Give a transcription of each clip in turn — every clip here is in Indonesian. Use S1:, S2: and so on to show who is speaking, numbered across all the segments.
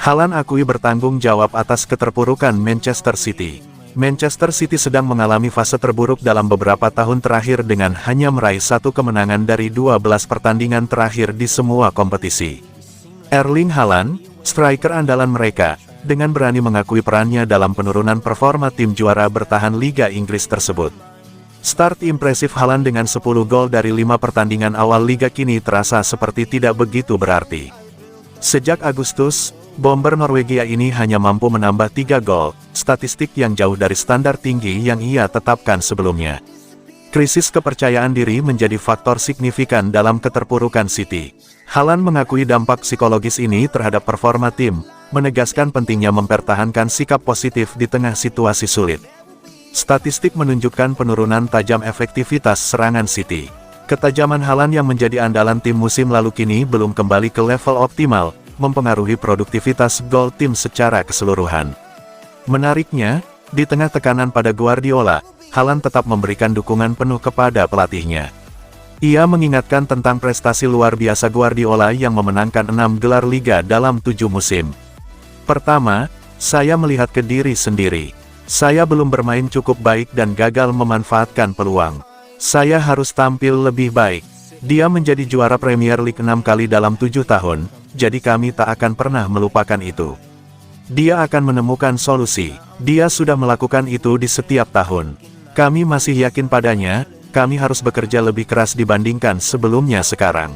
S1: Haaland akui bertanggung jawab atas keterpurukan Manchester City. Manchester City sedang mengalami fase terburuk dalam beberapa tahun terakhir dengan hanya meraih 1 kemenangan dari 12 pertandingan terakhir di semua kompetisi. Erling Haaland, striker andalan mereka, dengan berani mengakui perannya dalam penurunan performa tim juara bertahan Liga Inggris tersebut. Start impresif Haaland dengan 10 gol dari 5 pertandingan awal Liga kini terasa seperti tidak begitu berarti. Sejak Agustus, bomber Norwegia ini hanya mampu menambah 3 gol, statistik yang jauh dari standar tinggi yang ia tetapkan sebelumnya. Krisis kepercayaan diri menjadi faktor signifikan dalam keterpurukan City. Haaland mengakui dampak psikologis ini terhadap performa tim, menegaskan pentingnya mempertahankan sikap positif di tengah situasi sulit. Statistik menunjukkan penurunan tajam efektivitas serangan City. Ketajaman Haaland yang menjadi andalan tim musim lalu kini belum kembali ke level optimal, mempengaruhi produktivitas gol tim secara keseluruhan. Menariknya, di tengah tekanan pada Guardiola, Haaland tetap memberikan dukungan penuh kepada pelatihnya. Ia mengingatkan tentang prestasi luar biasa Guardiola yang memenangkan 6 gelar Liga dalam 7 musim. Pertama, saya melihat ke diri sendiri. Saya belum bermain cukup baik dan gagal memanfaatkan peluang. Saya harus tampil lebih baik. Dia menjadi juara Premier League 6 kali dalam 7 tahun, jadi kami tak akan pernah melupakan itu. Dia akan menemukan solusi. Dia sudah melakukan itu di setiap tahun. Kami masih yakin padanya, kami harus bekerja lebih keras dibandingkan sebelumnya sekarang.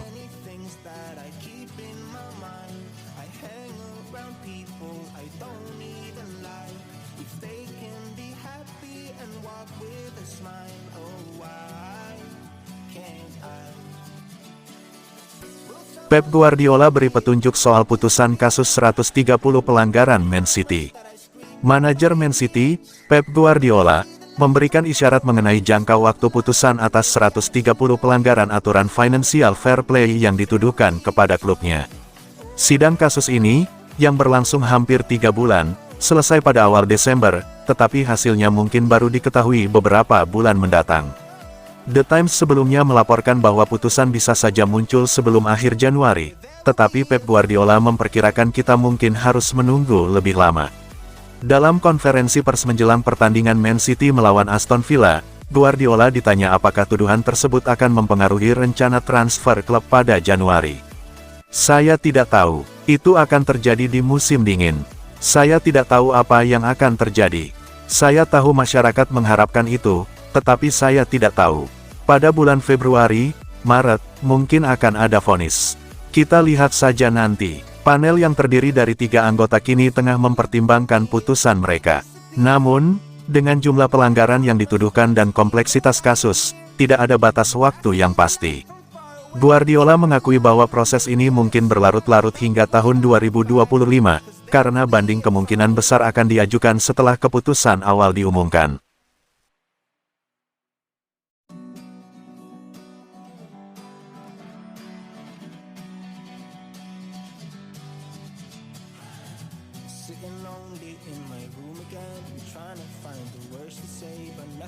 S1: Pep Guardiola beri petunjuk soal putusan kasus 130 pelanggaran Man City. Manajer Man City, Pep Guardiola, memberikan isyarat mengenai jangka waktu putusan atas 130 pelanggaran aturan financial fair play yang dituduhkan kepada klubnya. Sidang kasus ini, yang berlangsung hampir 3 bulan, selesai pada awal Desember, tetapi hasilnya mungkin baru diketahui beberapa bulan mendatang. The Times sebelumnya melaporkan bahwa putusan bisa saja muncul sebelum akhir Januari, tetapi Pep Guardiola memperkirakan kita mungkin harus menunggu lebih lama. Dalam konferensi pers menjelang pertandingan Man City melawan Aston Villa, Guardiola ditanya apakah tuduhan tersebut akan mempengaruhi rencana transfer klub pada Januari. Saya tidak tahu, itu akan terjadi di musim dingin. Saya tidak tahu apa yang akan terjadi. Saya tahu masyarakat mengharapkan itu, tetapi saya tidak tahu. Pada bulan Februari, Maret, mungkin akan ada vonis. Kita lihat saja nanti. Panel yang terdiri dari 3 anggota kini tengah mempertimbangkan putusan mereka. Namun, dengan jumlah pelanggaran yang dituduhkan dan kompleksitas kasus, tidak ada batas waktu yang pasti. Guardiola mengakui bahwa proses ini mungkin berlarut-larut hingga tahun 2025, karena banding kemungkinan besar akan diajukan setelah keputusan awal diumumkan.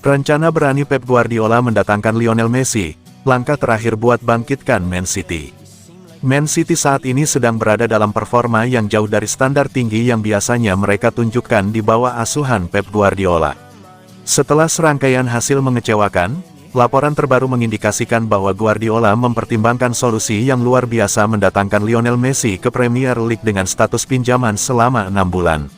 S1: Rencana berani Pep Guardiola mendatangkan Lionel Messi, langkah terakhir buat bangkitkan Man City. Man City saat ini sedang berada dalam performa yang jauh dari standar tinggi yang biasanya mereka tunjukkan di bawah asuhan Pep Guardiola. Setelah serangkaian hasil mengecewakan, laporan terbaru mengindikasikan bahwa Guardiola mempertimbangkan solusi yang luar biasa mendatangkan Lionel Messi ke Premier League dengan status pinjaman selama 6 bulan.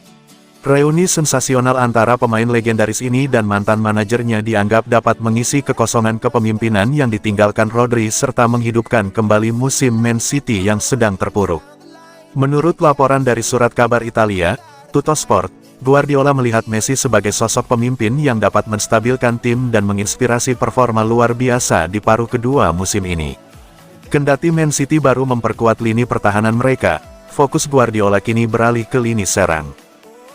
S1: Reuni sensasional antara pemain legendaris ini dan mantan manajernya dianggap dapat mengisi kekosongan kepemimpinan yang ditinggalkan Rodri serta menghidupkan kembali musim Man City yang sedang terpuruk. Menurut laporan dari surat kabar Italia, Tuttosport, Guardiola melihat Messi sebagai sosok pemimpin yang dapat menstabilkan tim dan menginspirasi performa luar biasa di paruh kedua musim ini. Kendati Man City baru memperkuat lini pertahanan mereka, fokus Guardiola kini beralih ke lini serang.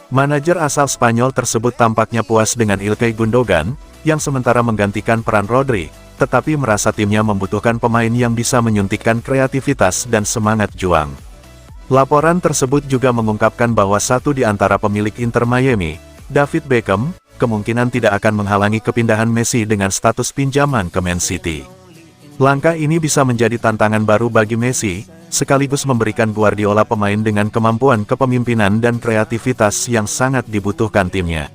S1: Manajer asal Spanyol tersebut tampaknya puas dengan Ilkay Gundogan, yang sementara menggantikan peran Rodri, tetapi merasa timnya membutuhkan pemain yang bisa menyuntikkan kreativitas dan semangat juang. Laporan tersebut juga mengungkapkan bahwa satu di antara pemilik Inter Miami, David Beckham, kemungkinan tidak akan menghalangi kepindahan Messi dengan status pinjaman ke Man City. Langkah ini bisa menjadi tantangan baru bagi Messi, sekaligus memberikan Guardiola pemain dengan kemampuan kepemimpinan dan kreativitas yang sangat dibutuhkan timnya.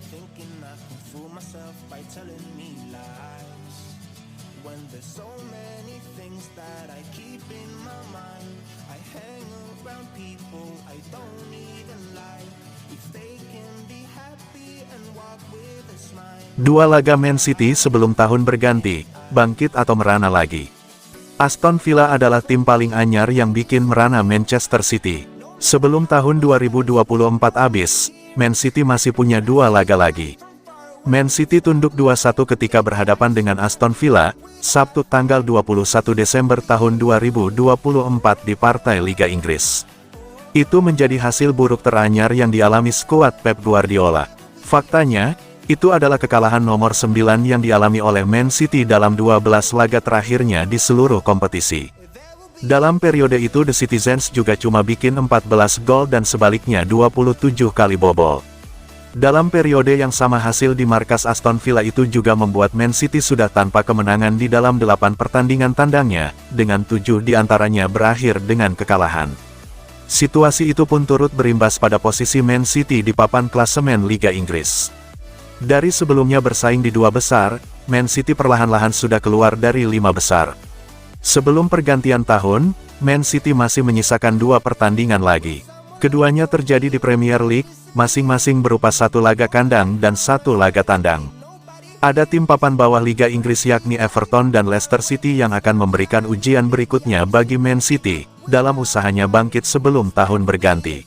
S1: Dua laga Man City sebelum tahun berganti, bangkit atau merana lagi. Aston Villa adalah tim paling anyar yang bikin merana Manchester City. Sebelum tahun 2024 habis, Man City masih punya dua laga lagi. Man City tunduk 2-1 ketika berhadapan dengan Aston Villa, Sabtu tanggal 21 Desember tahun 2024 di partai Liga Inggris. Itu menjadi hasil buruk teranyar yang dialami skuad Pep Guardiola. Faktanya, itu adalah kekalahan nomor 9 yang dialami oleh Man City dalam 12 laga terakhirnya di seluruh kompetisi. Dalam periode itu The Citizens juga cuma bikin 14 gol dan sebaliknya 27 kali bobol. Dalam periode yang sama hasil di markas Aston Villa itu juga membuat Man City sudah tanpa kemenangan di dalam 8 pertandingan tandangnya, dengan 7 diantaranya berakhir dengan kekalahan. Situasi itu pun turut berimbas pada posisi Man City di papan klasemen Liga Inggris. Dari sebelumnya bersaing di 2 besar, Man City perlahan-lahan sudah keluar dari 5 besar. Sebelum pergantian tahun, Man City masih menyisakan 2 pertandingan lagi. Keduanya terjadi di Premier League, masing-masing berupa 1 laga kandang dan 1 laga tandang. Ada tim papan bawah Liga Inggris yakni Everton dan Leicester City yang akan memberikan ujian berikutnya bagi Man City, dalam usahanya bangkit sebelum tahun berganti.